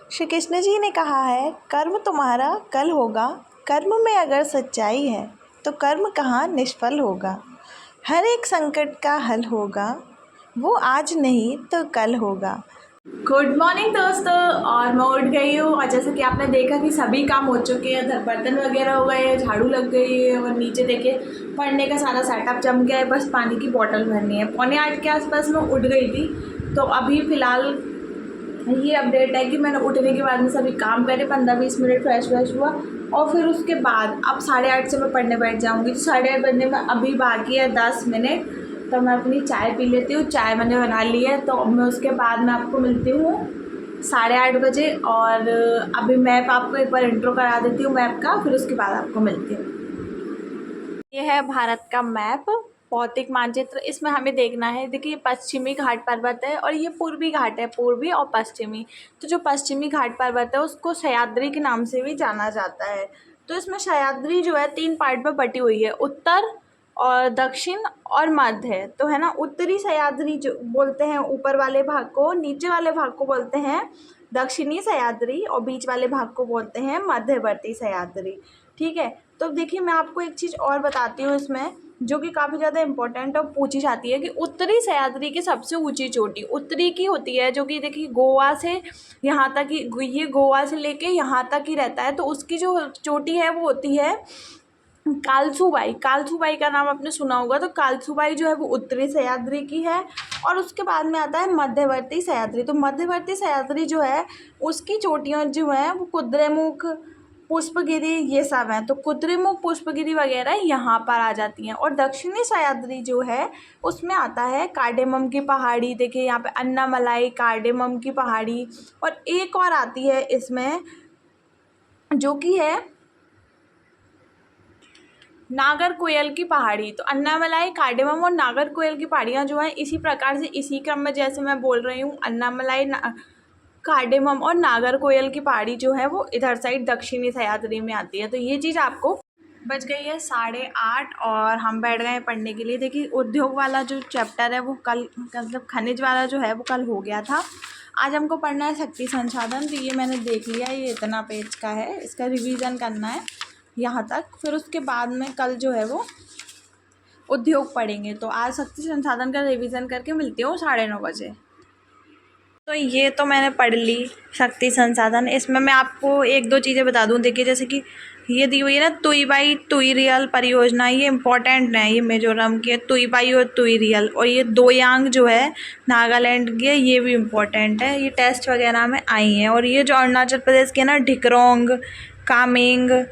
श्री कृष्ण जी ने कहा है, कर्म तुम्हारा कल होगा। कर्म में अगर सच्चाई है तो कर्म कहाँ निष्फल होगा। हर एक संकट का हल होगा, वो आज नहीं तो कल होगा। गुड मॉर्निंग दोस्तों। और मैं उठ गई हूँ और जैसे कि आपने देखा कि सभी काम हो चुके हैं, इधर बर्तन वगैरह हो गए हैं, झाड़ू लग गई है और नीचे देखिए पढ़ने का सारा सेटअप जम गया है। बस पानी की बोतल भरनी है। 7:45 के आसपास मैं उठ गई थी। तो अभी फ़िलहाल ये अपडेट है कि मैंने उठने के बाद में सभी काम करे, 15-20 मिनट फ्रेश हुआ और फिर उसके बाद अब 8:30 से मैं पढ़ने बैठ जाऊँगी। तो 8:30 बजने में अभी बाकी है 10 मिनट। तो मैं अपनी चाय पी लेती हूँ। चाय मैंने बना ली है, तो मैं उसके बाद में आपको मिलती हूँ 8:30 बजे। और अभी मैप आपको एक बार इंट्रो करा देती हूँ मैप का, फिर उसके बाद आपको मिलती हूँ। ये है भारत का मैप, भौतिक मानचित्र। इसमें हमें देखना है, देखिए पश्चिमी घाट पर्वत है और ये पूर्वी घाट है, पूर्वी और पश्चिमी। तो जो पश्चिमी घाट पर्वत है उसको सह्याद्री के नाम से भी जाना जाता है। तो इसमें सह्याद्री जो है 3 पार्ट में बटी हुई है, उत्तर और दक्षिण और मध्य है। तो है ना, उत्तरी सह्याद्री जो बोलते हैं ऊपर वाले भाग को, नीचे वाले भाग को बोलते हैं दक्षिणी सह्याद्री और बीच वाले भाग को बोलते हैं मध्यवर्ती सह्याद्री। ठीक है। तो देखिए मैं आपको एक चीज़ और बताती हूँ इसमें, जो कि काफ़ी ज़्यादा इम्पोर्टेंट और पूछी जाती है कि उत्तरी सह्याद्री की सबसे ऊंची चोटी उत्तरी की होती है, जो कि देखिए गोवा से यहाँ तक ही, ये गोवा से लेके यहाँ तक ही रहता है। तो उसकी जो चोटी है वो होती है कालसूबाई। कालसूबाई का नाम आपने सुना होगा। तो कालसूबाई जो है वो उत्तरी सह्याद्री की है। और उसके बाद में आता है मध्यवर्ती सह्याद्री। तो मध्यवर्ती सह्याद्री जो है उसकी चोटियाँ जो हैं वो कुद्रेमुख, पुष्पगिरी, ये सब हैं। तो कुद्रेमुख, पुष्पगिरी वगैरह यहाँ पर आ जाती हैं। और दक्षिणी सह्याद्री जो है उसमें आता है कार्डेमम की पहाड़ी। देखिए यहाँ पे अन्नामलाई, कार्डेमम की पहाड़ी, और एक और आती है इसमें जो कि है नागरकोयल की पहाड़ी। तो अन्नामलाई, कार्डेमम और नागरकोयल की पहाड़ियाँ जो हैं इसी प्रकार से, इसी क्रम में जैसे मैं बोल रही हूँ, अन्नामलाई, कार्डेमम और नागरकोयल की पहाड़ी जो है वो इधर साइड दक्षिणी सह्याद्री में आती है। तो ये चीज़ आपको। बज गई है 8:30 और हम बैठ गए हैं पढ़ने के लिए। देखिए उद्योग वाला जो चैप्टर है वो कल, मतलब खनिज वाला जो है वो कल हो गया था। आज हमको पढ़ना है शक्ति संसाधन। तो ये मैंने देख लिया, ये इतना पेज का है, इसका रिवीजन करना है यहाँ तक। फिर उसके बाद में कल जो है वो उद्योग पढ़ेंगे। तो आज शक्ति संसाधन का रिवीजन करके मिलती हूँ 9:30 बजे। तो ये तो मैंने पढ़ ली शक्ति संसाधन। इसमें मैं आपको 1-2 चीज़ें बता दूं। देखिए जैसे कि ये दी हुई है ना, तुईबाई तुईरियल परियोजना, ये इम्पोर्टेंट है। ये मिजोरम की है, तुईबाई और तुईरियल। और ये दोयांग जो है नागालैंड की है, ये भी इम्पोर्टेंट है, ये टेस्ट वगैरह में आई हैं। और ये जो अरुणाचल प्रदेश के है ना, ढिकरोंग, कामेंग,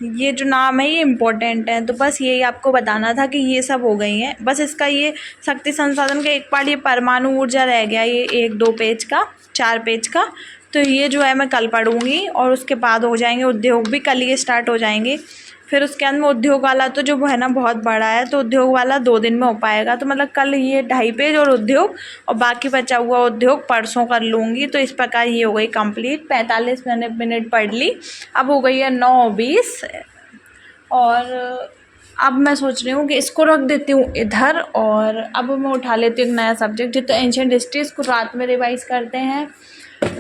ये जो नाम है ये इम्पोर्टेंट है। तो बस यही आपको बताना था कि ये सब हो गई हैं। बस इसका ये शक्ति संसाधन का एक पार्ट, ये परमाणु ऊर्जा रह गया, ये 1-2 पेज का, 4 पेज का। तो ये जो है मैं कल पढ़ूँगी और उसके बाद हो जाएंगे उद्योग भी, कल ये स्टार्ट हो जाएंगे। फिर उसके अंदर में उद्योग वाला तो जो है ना बहुत बड़ा है, तो उद्योग वाला 2 दिन में हो पाएगा। तो मतलब कल ये 2.5 पेज और उद्योग, और बाकी बचा हुआ उद्योग परसों कर लूँगी। तो इस प्रकार ये हो गई कंप्लीट। 45 मिनट पढ़ ली। अब हो गई है 9:20 और अब मैं सोच रही हूँ कि इसको रख देती हूँ इधर। और अब मैं उठा लेती हूँ एक नया सब्जेक्ट, जितना एंशिएंट हिस्ट्री, इसको रात में रिवाइज़ करते हैं।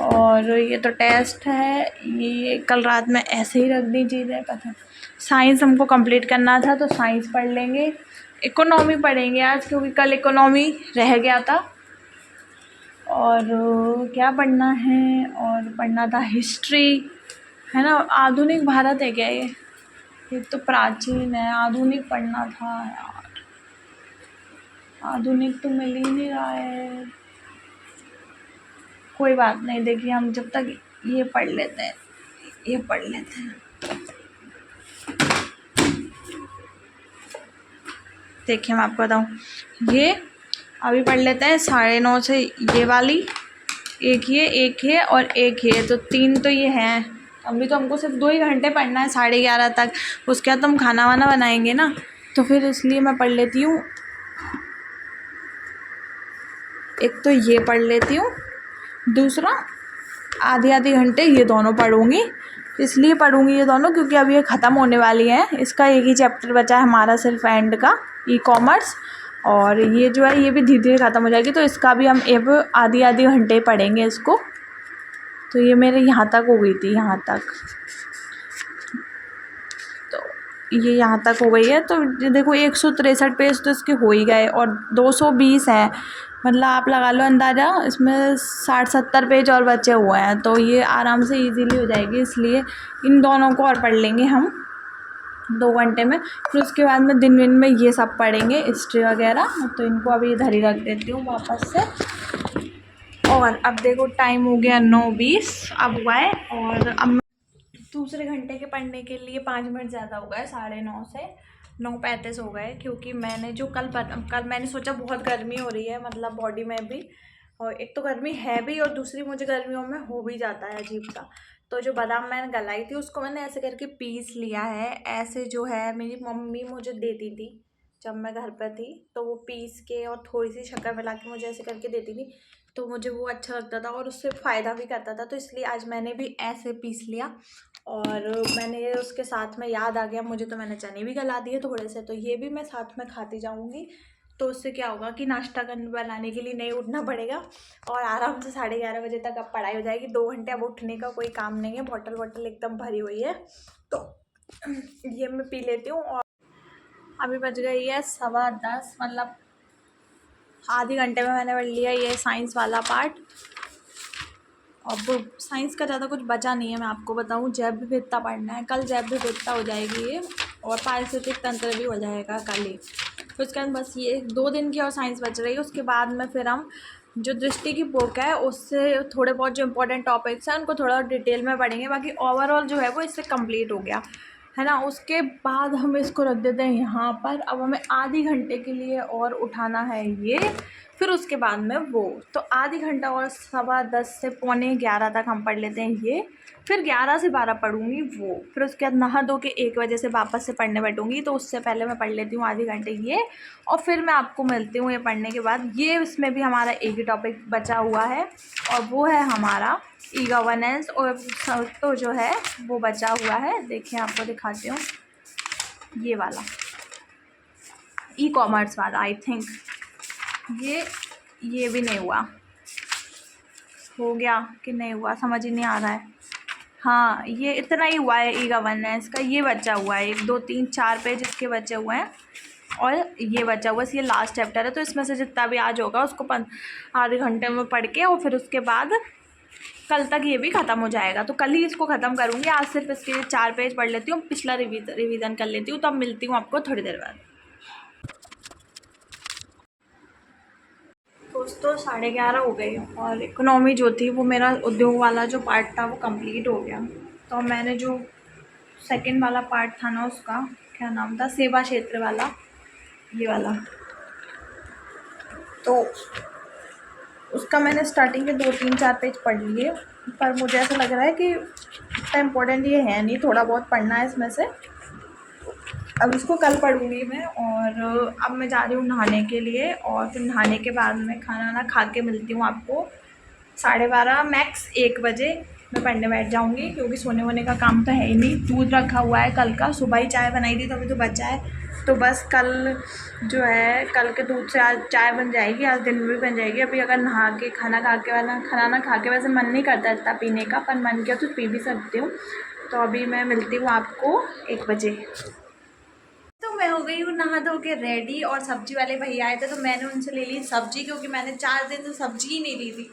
और ये तो टेस्ट है, ये कल रात में ऐसे ही रख दी चीज़ें। पता, साइंस हमको कंप्लीट करना था तो साइंस पढ़ लेंगे। इकोनॉमी पढ़ेंगे आज, क्योंकि कल इकोनॉमी रह गया था। और क्या पढ़ना है, और पढ़ना था हिस्ट्री, है ना। आधुनिक भारत है क्या ये तो प्राचीन है। आधुनिक पढ़ना था यार, आधुनिक तो मिल ही नहीं रहा है। कोई बात नहीं, देखिए हम जब तक ये पढ़ लेते हैं, ये पढ़ लेते हैं। देखिए मैं आपको बताऊँ, ये अभी पढ़ लेते हैं 9:30 से ये वाली, एक ये और एक ये, तो 3 तो ये हैं। अभी तो हमको सिर्फ 2 ही घंटे पढ़ना है 11:30 तक। उसके बाद तो हम खाना वाना बनाएंगे ना, तो फिर इसलिए मैं पढ़ लेती हूँ। एक तो ये पढ़ लेती हूँ, दूसरा आधे घंटे ये दोनों पढ़ूँगी। इसलिए पढ़ूँगी ये दोनों क्योंकि अब ये ख़त्म होने वाली हैं। इसका एक ही चैप्टर बचा है हमारा सिर्फ एंड का, ई कॉमर्स। और ये जो है ये भी धीरे धीरे ख़त्म हो जाएगी। तो इसका भी हम अब आधे घंटे पढ़ेंगे इसको। तो ये मेरे यहाँ तक हो गई थी, यहाँ तक, तो ये यहाँ तक हो गई है। तो ये देखो 163 पेज तो इसके हो ही गए और 220 है, मतलब आप लगा लो अंदाज़ा, इसमें 60-70 पेज और बचे हुए हैं। तो ये आराम से इजीली हो जाएगी, इसलिए इन दोनों को और पढ़ लेंगे हम 2 घंटे में। फिर उसके बाद में दिन में ये सब पढ़ेंगे, हिस्ट्री वगैरह। तो इनको अभी इधर ही रख देती हूँ वापस से। और अब देखो टाइम हो गया 9:20 अब हुआ है। और अब दूसरे घंटे के पढ़ने के लिए 5 मिनट ज़्यादा हो गए, 9:30 से 9:35 हो गए, क्योंकि मैंने जो कल मैंने सोचा बहुत गर्मी हो रही है, मतलब बॉडी में भी, और एक तो गर्मी है भी और दूसरी मुझे गर्मियों में हो भी जाता है अजीब सा। तो जो बादाम मैंने गलाई थी उसको मैंने ऐसे करके पीस लिया है। ऐसे जो है मेरी मम्मी मुझे देती थी जब मैं घर पर थी, तो वो पीस के और थोड़ी सी शक्कर मिला के मुझे ऐसे करके देती थी, तो मुझे वो अच्छा लगता था और उससे फ़ायदा भी करता था। तो इसलिए आज मैंने भी ऐसे पीस लिया। और मैंने उसके साथ में याद आ गया मुझे, तो मैंने चने भी गला दिए थोड़े से, तो ये भी मैं साथ में खाती जाऊँगी। तो उससे क्या होगा कि नाश्ता बनाने के लिए नहीं उठना पड़ेगा और आराम से 11:30 बजे तक अब पढ़ाई हो जाएगी। 2 घंटे अब उठने का कोई काम नहीं है, बॉटल एकदम भरी हुई है। तो ये मैं पी लेती हूँ। और अभी बज गई है 10:15, मतलब आधे घंटे में मैंने पढ़ लिया ये साइंस वाला पार्ट। अब साइंस का ज़्यादा कुछ बचा नहीं है, मैं आपको बताऊँ। जैव विविधता पढ़ना है, कल जैव विविधता हो जाएगी ये, और पारिस्थितिक तंत्र भी हो जाएगा कल ही। तो उसके बाद बस ये 2 दिन की और साइंस बच रही है। उसके बाद में फिर हम जो दृष्टि की बुक है उससे थोड़े बहुत जो इंपॉर्टेंट टॉपिक्स हैं उनको थोड़ा डिटेल में पढ़ेंगे। बाकी ओवरऑल जो है वो इससे कंप्लीट हो गया है ना। उसके बाद हम इसको रख देते हैं यहाँ पर। अब हमें आधे घंटे के लिए और उठाना है ये, फिर उसके बाद में वो, तो आधी घंटा और 10:15 से 11:45 तक हम पढ़ लेते हैं ये। फिर 11 से 12 पढ़ूँगी वो। फिर उसके बाद नहा धो के 1 बजे से वापस से पढ़ने बैठूँगी। तो उससे पहले मैं पढ़ लेती हूँ आधे घंटे ये, और फिर मैं आपको मिलती हूँ ये पढ़ने के बाद। ये इसमें भी हमारा एक ही टॉपिक बचा हुआ है और वो है हमारा ई गवर्नेंस, और तो जो है वो बचा हुआ है। देखिए आपको दिखाती हूँ, ये वाला ई कॉमर्स वाला। आई थिंक ये भी नहीं हुआ, हो गया कि नहीं हुआ समझ ही नहीं आ रहा है। हाँ, ये इतना ही हुआ है ई गवर्नेंस का। ये बचा हुआ है 1 2 3 4 पेज इसके बचे हुए हैं, और ये बचा हुआ है, ये लास्ट चैप्टर है। तो इसमें से जितना भी आज होगा उसको आधे घंटे में पढ़ के, और फिर उसके बाद कल तक ये भी ख़त्म हो जाएगा। तो कल ही इसको ख़त्म करूँगी। आज सिर्फ इसके 4 पेज पढ़ लेती हूँ, पिछला रिवीजन कर लेती हूँ। तो अब मिलती हूँ आपको थोड़ी देर बाद। दोस्तों 11:30 हो गए और इकोनॉमी जो थी वो मेरा उद्योग वाला जो पार्ट था वो कंप्लीट हो गया। तो मैंने जो सेकंड वाला पार्ट था ना, उसका क्या नाम था, सेवा क्षेत्र वाला, ये वाला, तो उसका मैंने स्टार्टिंग के 2 3 4 पेज पढ़ लिए। पर मुझे ऐसा लग रहा है कि इतना इम्पोर्टेंट ये है नहीं, थोड़ा बहुत पढ़ना है इसमें से। अब इसको कल पढ़ूँगी मैं। और अब मैं जा रही हूँ नहाने के लिए, और फिर नहाने के बाद में खाना वाना खा के मिलती हूँ आपको 12:30 मैक्स 1 बजे। मैं पढ़ने बैठ जाऊँगी क्योंकि सोने वोने का काम तो है ही नहीं। दूध रखा हुआ है कल का, सुबह ही चाय बनाई थी तो अभी तो बचा है। तो बस कल जो है, कल के दूध से आज चाय बन जाएगी, आज दिन में भी बन जाएगी। अभी अगर नहा के खाना खा के वैसे मन नहीं करता इतना पीने का, पर मन किया तो पी भी सकती हूँ। तो अभी मैं मिलती हूँ आपको 1 बजे। तो मैं हो गई हूँ नहा धो के रेडी, और सब्जी वाले भैया आए थे तो मैंने उनसे ले ली सब्जी, क्योंकि मैंने 4 दिन से सब्जी ही नहीं ली थी।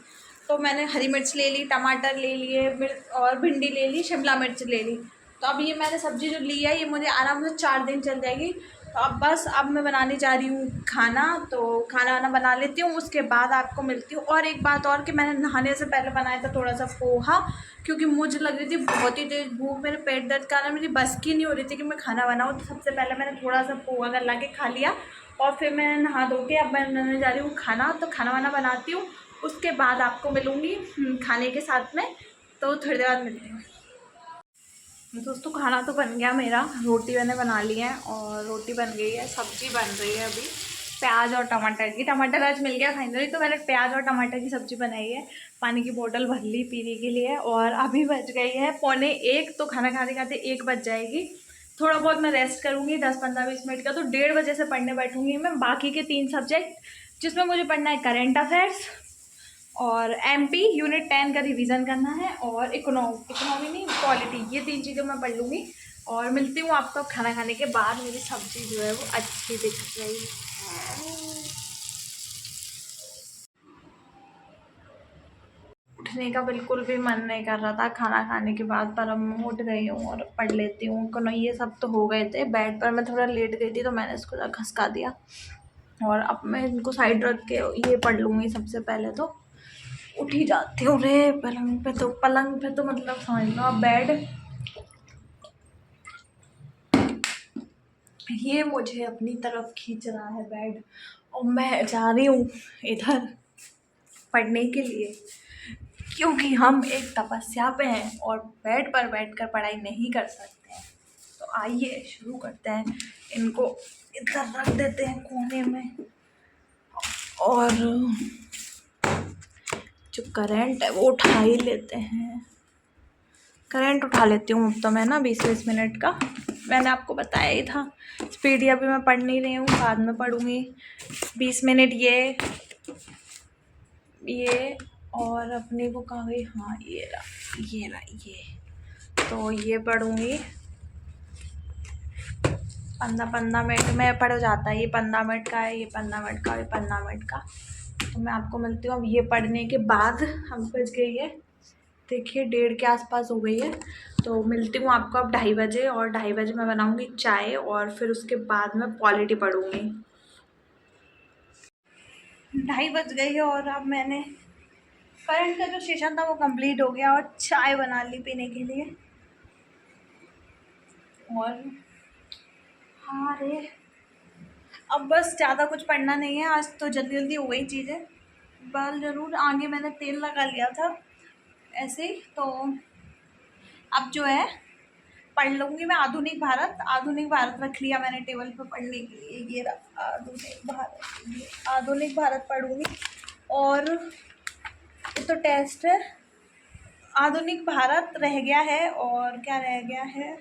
तो मैंने हरी मिर्च ले ली, टमाटर ले लिए, और भिंडी ले ली, शिमला मिर्च ले ली। तो अब ये मैंने सब्जी जो ली है ये मुझे आराम से 4 दिन चल जाएगी। तो अब मैं बनाने जा रही हूँ खाना। तो खाना वाना बना लेती हूँ, उसके बाद आपको मिलती हूँ। और एक बात और कि मैंने नहाने से पहले बनाया था थोड़ा सा पोहा, क्योंकि मुझे लग रही थी बहुत ही तेज़ भूख, मेरे पेट दर्द का ना, मेरी बस की नहीं हो रही थी कि मैं खाना बनाऊँ। तो सबसे पहले मैंने थोड़ा सा पोहा गला के खा लिया, और फिर मैं नहा धो के अब मैं बनाने जा रही हूँ खाना। तो खाना वाना बनाती हूँ, उसके बाद आपको मिलूँगी खाने के साथ में। तो थोड़ी देर बाद मिलती हूँ। दोस्तों खाना तो बन गया मेरा, रोटी मैंने बना ली है, और रोटी बन गई है, सब्ज़ी बन रही है अभी प्याज और टमाटर की। टमाटर आज मिल गया फाइनली, तो मैंने प्याज और टमाटर की सब्ज़ी बनाई है। पानी की बोतल भर ली पीने के लिए, और अभी बज गई है 12:45। तो खाना खाते खाते 1 बज जाएगी। थोड़ा बहुत मैं रेस्ट करूँगी 10-15-20 मिनट का। तो 1:30 बजे से पढ़ने बैठूँगी मैं बाकी के 3 सब्जेक्ट, जिसमें मुझे पढ़ना है करेंट अफेयर्स और एमपी यूनिट 10 का रिवीजन करना है, और इकोनॉमी नहीं, पॉलिटी, ये 3 चीज़ें मैं पढ़ लूँगी। और मिलती हूँ आपको खाना खाने के बाद। मेरी सब्जी जो है वो अच्छी दिख रही है। उठने का बिल्कुल भी मन नहीं कर रहा था खाना खाने के बाद, पर अब मैं उठ गई हूँ और पढ़ लेती हूँ। ये सब तो हो गए थे, बेड पर मैं थोड़ा लेट गई थी तो मैंने इसको ज़रा खसका दिया, और अब मैं इनको साइड रख के ये पढ़ लूँगी। सबसे पहले तो उठ ही जाती हूँ रे पलंग पे तो मतलब समझ लो आप बेड। ये मुझे अपनी तरफ खींच रहा है बेड, और मैं जा रही हूँ इधर पढ़ने के लिए, क्योंकि हम एक तपस्या पे हैं और बेड पर बैठकर पढ़ाई नहीं कर सकते हैं। तो आइए शुरू करते हैं। इनको इधर रख देते हैं कोने में, और जो करंट है वो उठा ही लेते हैं। करंट उठा लेती हूँ अब तो मैं ना 20-20 मिनट का, मैंने आपको बताया ही था। स्पीड अभी मैं पढ़ नहीं रही हूँ, बाद में पढ़ूँगी। 20 मिनट ये, और अपनी वो कहाँ गई, हाँ ये रहा ये, तो ये पढ़ूँगी। 15 मिनट में पढ़ जाता है, ये 15 मिनट का है, ये 15 मिनट का, ये 15 मिनट का। तो मैं आपको मिलती हूँ अब ये पढ़ने के बाद। हम बज गई है, देखिए 1:30 के आसपास हो गई है। तो मिलती हूँ आपको अब 2:30 बजे, और 2:30 बजे मैं बनाऊँगी चाय, और फिर उसके बाद मैं पॉलिटी पढ़ूँगी। 2:30 बज गई है, और अब मैंने करंट का जो सेशन था वो कंप्लीट हो गया, और चाय बना ली पीने के लिए। और हाँ रे, अब बस ज़्यादा कुछ पढ़ना नहीं है, आज तो जल्दी जल्दी हो गई चीज़ें। बाल ज़रूर आगे मैंने तेल लगा लिया था ऐसे ही, तो अब जो है पढ़ लूँगी मैं आधुनिक भारत रख लिया मैंने टेबल पर पढ़ने के लिए। ये रहा आधुनिक भारत पढ़ूँगी। और ये तो टेस्ट है, आधुनिक भारत रह गया है, और क्या रह गया है,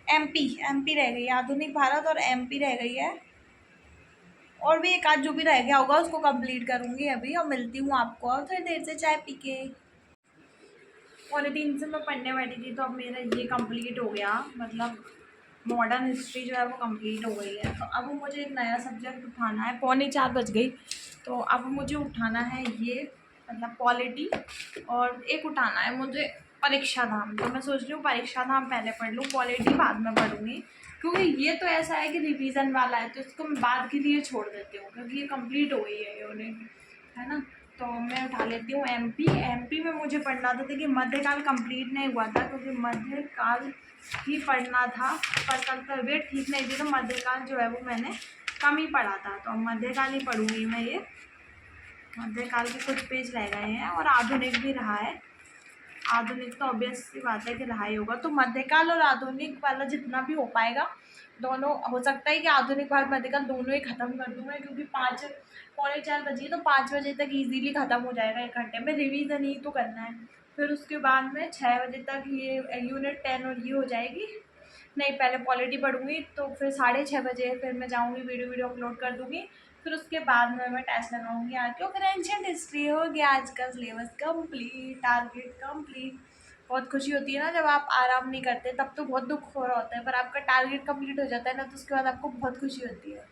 एमपी रह गई है। आधुनिक भारत और एमपी रह गई है, और भी एक आध जो भी रह गया होगा उसको कंप्लीट करूँगी अभी, और मिलती हूँ आपको और थोड़ी देर से चाय पी के। पौने 3 से मैं पढ़ने बैठी थी, तो अब मेरा ये कंप्लीट हो गया, मतलब मॉडर्न हिस्ट्री जो है वो कंप्लीट हो गई है। तो अब मुझे एक नया सब्जेक्ट उठाना है, 3:45 बज गई, तो अब मुझे उठाना है ये, मतलब पॉलिटी, और एक उठाना है मुझे परीक्षा धाम। तो मैं सोच रही हूँ परीक्षा धाम पहले पढ़ लूँ, पॉलिटी बाद में पढ़ूँगी, क्योंकि ये तो ऐसा है कि रिवीजन वाला है, तो इसको मैं बाद के लिए छोड़ देती हूँ, क्योंकि ये कंप्लीट हो गई है यूनिट, है ना। तो मैं उठा लेती हूँ एमपी में मुझे पढ़ना था। देखिए मध्यकाल कंप्लीट नहीं हुआ था, क्योंकि मध्यकाल ही पढ़ना था, पर कल तबीयत ठीक नहीं थी, तो मध्यकाल जो है वो मैंने कम ही पढ़ा था। तो मध्यकाल ही पढ़ूँगी मैं। ये मध्यकाल के कुछ पेज रह गए हैं, और आधुनिक भी रहा है। आधुनिक तो ऑब्वियस सी बात है कि रहा ही होगा, तो मध्यकाल और आधुनिक वाला जितना भी हो पाएगा, दोनों हो सकता है कि आधुनिक भारत मध्यकाल दोनों ही ख़त्म कर दूँ मैं, क्योंकि 3:45 बजे, तो 5 बजे तक इजीली ख़त्म हो जाएगा, 1 घंटे में रिवीजन ही तो करना है। फिर उसके बाद में 6 बजे तक ये यूनिट 10 और ये हो जाएगी। नहीं, पहले पॉलिटी पढ़ूँगी, तो फिर 6:30 बजे फिर मैं जाऊँगी, वीडियो अपलोड कर दूँगी। फिर उसके बाद में मैं टेस्ट लगाऊंगी आज के, फिर एंशिएंट हिस्ट्री हो गया आज का सिलेबस कंप्लीट, टारगेट कंप्लीट। बहुत खुशी होती है ना जब आप आराम नहीं करते, तब तो बहुत दुख हो रहा होता है, पर आपका टारगेट कंप्लीट हो जाता है ना, तो उसके बाद आपको बहुत खुशी होती है।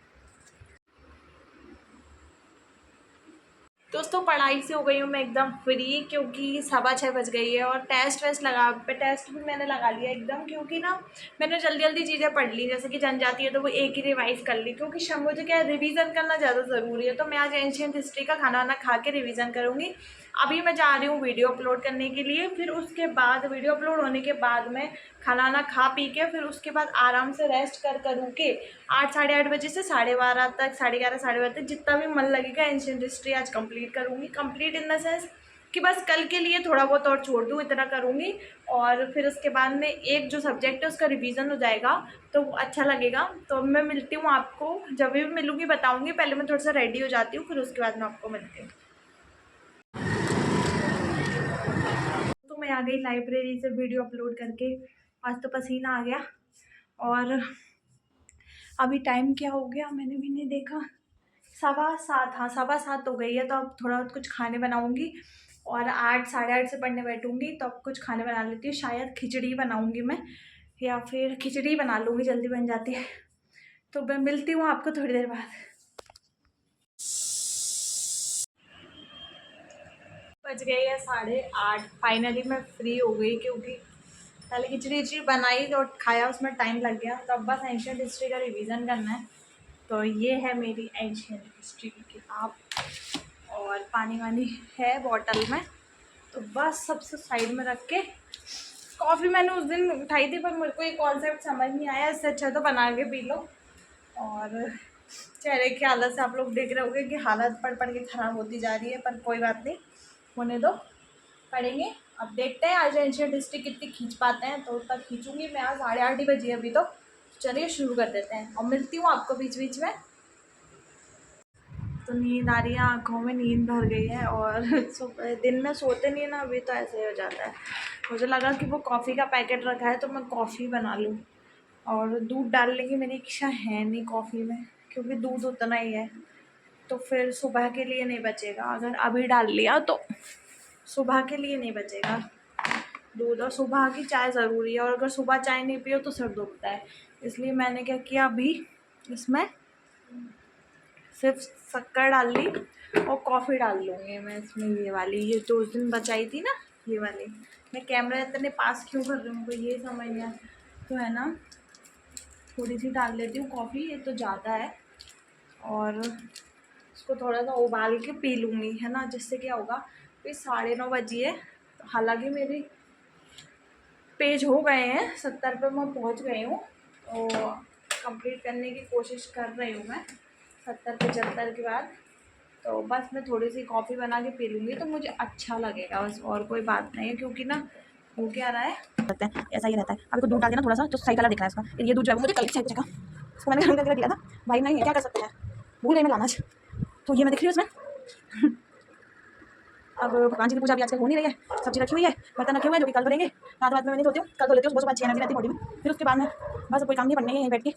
दोस्तों पढ़ाई से हो गई हूँ मैं एकदम फ्री, क्योंकि 6:15 बज गई है, और टेस्ट भी मैंने लगा लिया एकदम, क्योंकि ना मैंने जल्दी जल्दी चीज़ें पढ़ ली, जैसे कि जनजातीय है तो वो एक ही रिवाइज़ कर ली, क्योंकि मुझे क्या रिवीजन करना ज़्यादा ज़रूरी है। तो मैं आज एंशिएंट हिस्ट्री का खाना वाना खा के रिवीजन करूँगी। अभी मैं जा रही हूँ वीडियो अपलोड करने के लिए, फिर उसके बाद वीडियो अपलोड होने के बाद में खाना वाना खा पी के, फिर उसके बाद आराम से रेस्ट करूँ के 8 साढ़े 8 बजे से 12:30 तक, 11:30 साढ़े 12 तक जितना भी मन लगेगा एंशिएंट हिस्ट्री आज कंप्लीट करूँगी। कंप्लीट इन द सेंस कि बस कल के लिए थोड़ा बहुत और छोड़ दूँ, इतना करूँगी। और फिर उसके बाद में एक जो सब्जेक्ट है उसका रिवीजन हो जाएगा, तो अच्छा लगेगा। तो मैं मिलती हूँ आपको, जब भी मिलूँगी बताऊँगी। पहले मैं थोड़ा सा रेडी हो जाती हूँ, फिर उसके बाद मैं आपको मिलती हूँ। तो मैं आ गई लाइब्रेरी से वीडियो अपलोड करके, आज तो पसीना आ गया। और अभी टाइम क्या हो गया मैंने भी नहीं देखा, 7:15, हाँ 7:15 हो गई है। तो अब थोड़ा कुछ खाने बनाऊँगी और 8 साढ़े 8 से पढ़ने बैठूँगी, तो अब कुछ खाने बना लेती हूँ। शायद खिचड़ी बनाऊँगी मैं, या फिर खिचड़ी बना लूँगी, जल्दी बन जाती है। तो मैं मिलती हूँ आपको थोड़ी देर बाद। बज गई है 8:30। फाइनली मैं फ्री हो गई, क्योंकि पहले खिचड़ी बनाई और खाया, उसमें टाइम लग गया। तो अब बस एंशियंट हिस्ट्री का रिवीजन करना है। तो ये है मेरी एंशियंट हिस्ट्री की किताब, और पानी वानी है बॉटल में। तो बस सबसे साइड में रख के, कॉफ़ी मैंने उस दिन उठाई थी, पर मेरे को ये कॉन्सेप्ट समझ नहीं आया। इससे अच्छा तो बना के पी लो। और चेहरे की हालत से आप लोग देख रहे होंगे कि हालत पढ़ पढ़ के ख़राब होती जा रही है, पर कोई बात नहीं, होने दो, पढ़ेंगे। अब देखते हैं आज एंशियंट हिस्ट्री कितनी खींच पाते हैं। तो तक खींचूंगी मैं। आज 8:30 ही बजी अभी। तो चलिए शुरू कर देते हैं, और मिलती हूँ आपको बीच बीच में। तो नींद आ रही है, आँखों में नींद भर गई है, और सुबह दिन में सोते नहीं ना, अभी तो ऐसे ही हो जाता है। मुझे लगा कि वो कॉफ़ी का पैकेट रखा है, तो मैं कॉफ़ी बना लूँ। और दूध डालने की मेरी इच्छा है नहीं कॉफ़ी में, क्योंकि दूध उतना ही है, तो फिर सुबह के लिए नहीं बचेगा। अगर अभी डाल लिया तो सुबह के लिए नहीं बचेगा दूध, और सुबह की चाय ज़रूरी है। और अगर सुबह चाय नहीं पियो तो सिर दुखता है। इसलिए मैंने क्या किया, अभी इसमें सिर्फ शक्कर डाल ली, और कॉफ़ी डाल लूँगी मैं इसमें। ये वाली, ये तो उस दिन बचाई थी ना, ये वाली। मैं कैमरा इतने पास क्यों कर रही हूँ, तो ये समझ नहीं आया। तो है ना, थोड़ी सी डाल लेती हूँ कॉफ़ी, ये तो ज़्यादा है। और इसको थोड़ा सा उबाल के पी लूँगी, है ना, जिससे क्या होगा। फिर 9:30 बजी है। हालांकि मेरी पेज हो गए हैं, 70 पे मैं पहुँच गई हूँ। तो कंप्लीट करने की कोशिश कर रही हूँ मैं 70-75 के बाद। तो बस मैं थोड़ी सी कॉफ़ी बना के पी लूँगी, तो मुझे अच्छा लगेगा बस, और कोई बात नहीं है। क्योंकि ना हो क्या रहा है, लगता है ऐसा ही रहता है। अभी तो दूध डाल दिया ना थोड़ा सा, तो सही कलर दिख रहा है इसका। ये दूध जो है वो मुझे कल चाहिए बचेगा, इसको मैंने गर्म करके दिया था। भाई नहीं है, क्या कर सकते हैं, भूल गई मैं लाना। तो ये मैं दिख रही हूँ इसमें। अब भगवान जी की पूजा भी आजकल हो नहीं रही है। सब्जी रखी हुई है, बर्तन रखे हुए हैं, जो कि कल भरेंगे। रात में मैं नहीं धोती हूँ, कल धो लेती हूँ। सुबह 6 एनर्जी रहती है बॉडी में। फिर उसके बाद में बस कोई काम नहीं, बनने है यहीं बैठ के।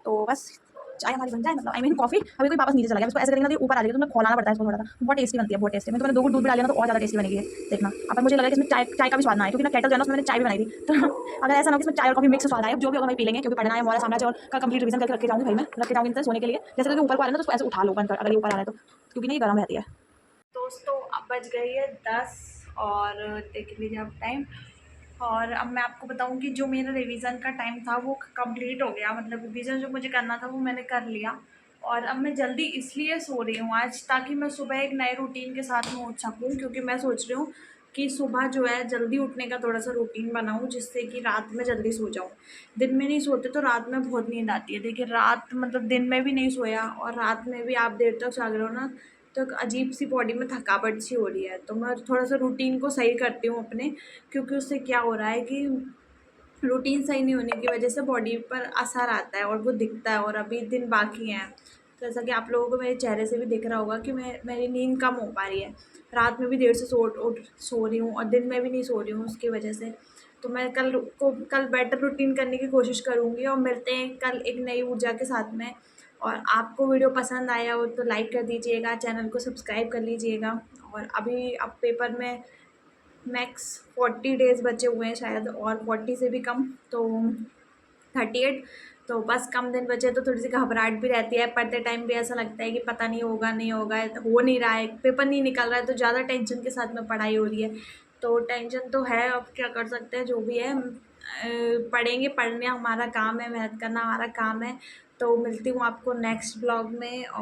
तो बस चाय हमारी बन जाए, मतलब आई मीन कॉफ़ी। अभी कोई वापस नीचे चला गया, इसको ऐसे करेंगे ना ऊपर आ जाएगी, तो मैं खोलाना पड़ता है इसको थोड़ा सा। बहुत टेस्टी बनती है, बहुत टेस्टी। मैंने 2 घूंट दूध भी डाल लिया ना, तो और ज़्यादा टेस्टी बनेगी देखना। अब मुझे लगा कि इसमें चाय का भी स्वाद ना आए, क्योंकि ना केटल जो है ना, उसमें मैंने चाय भी बनाई थी। तो अगर ऐसा ना हो कि इसमें चाय और कॉफ़ी मिक्स स्वाद आए, जो भी होगा मैं पी लेंगे, क्योंकि पढ़ना है हमारा सामने। और का कंप्लीट रिवीजन करके रख के जाऊँगी भाई, मैं रख के जाऊँगी सोने के लिए। जैसे कि ऊपर को आ रहा है ना, तो ऐसे उठा लो बंद कर, अगर ये ऊपर आ रहा है तो, क्योंकि नहीं गर्म रहती है। दोस्तों अब बज गई है 10, और देख लीजिए अब टाइम। और अब मैं आपको बताऊं कि जो मेरा रिवीजन का टाइम था वो कंप्लीट हो गया। मतलब रिवीजन जो मुझे करना था वो मैंने कर लिया। और अब मैं जल्दी इसलिए सो रही हूँ आज, ताकि मैं सुबह एक नए रूटीन के साथ में उठ सकूँ। क्योंकि मैं सोच रही हूँ कि सुबह जो है जल्दी उठने का थोड़ा सा रूटीन बनाऊँ, जिससे कि रात में जल्दी सो जाऊँ। दिन में नहीं सोते तो रात में बहुत नींद आती है। देखिए रात मतलब दिन में भी नहीं सोया, और रात में भी आप देर तक जाग रहे हो ना, तो एक अजीब सी बॉडी में थकावट सी हो रही है। तो मैं थोड़ा सा रूटीन को सही करती हूँ अपने, क्योंकि उससे क्या हो रहा है कि रूटीन सही नहीं होने की वजह से बॉडी पर असर आता है, और वो दिखता है। और अभी दिन बाकी हैं, तो जैसा कि आप लोगों को मेरे चेहरे से भी दिख रहा होगा कि मेरी नींद कम हो पा रही है। रात में भी देर से सो रही हूँ, और दिन में भी नहीं सो रही हूँ उसकी वजह से। तो मैं कल बेटर रूटीन करने की कोशिश करूँगी, और मिलते हैं कल एक नई ऊर्जा के साथ में। और आपको वीडियो पसंद आया हो तो लाइक कर दीजिएगा, चैनल को सब्सक्राइब कर लीजिएगा। और अभी अब पेपर में मैक्स 40 डेज़ बचे हुए हैं शायद, और 40 से भी कम, तो 38। तो बस कम दिन बचे, तो थोड़ी सी घबराहट भी रहती है। पढ़ते टाइम भी ऐसा लगता है कि पता नहीं होगा नहीं होगा, हो नहीं रहा है, पेपर नहीं निकल रहा है, तो ज़्यादा टेंशन के साथ में पढ़ाई हो रही है। तो टेंशन तो है, अब क्या कर सकते हैं, जो भी है पढ़ेंगे। पढ़ने हमारा काम है, मेहनत करना हमारा काम है। तो मिलती हूँ आपको नेक्स्ट ब्लॉग में। और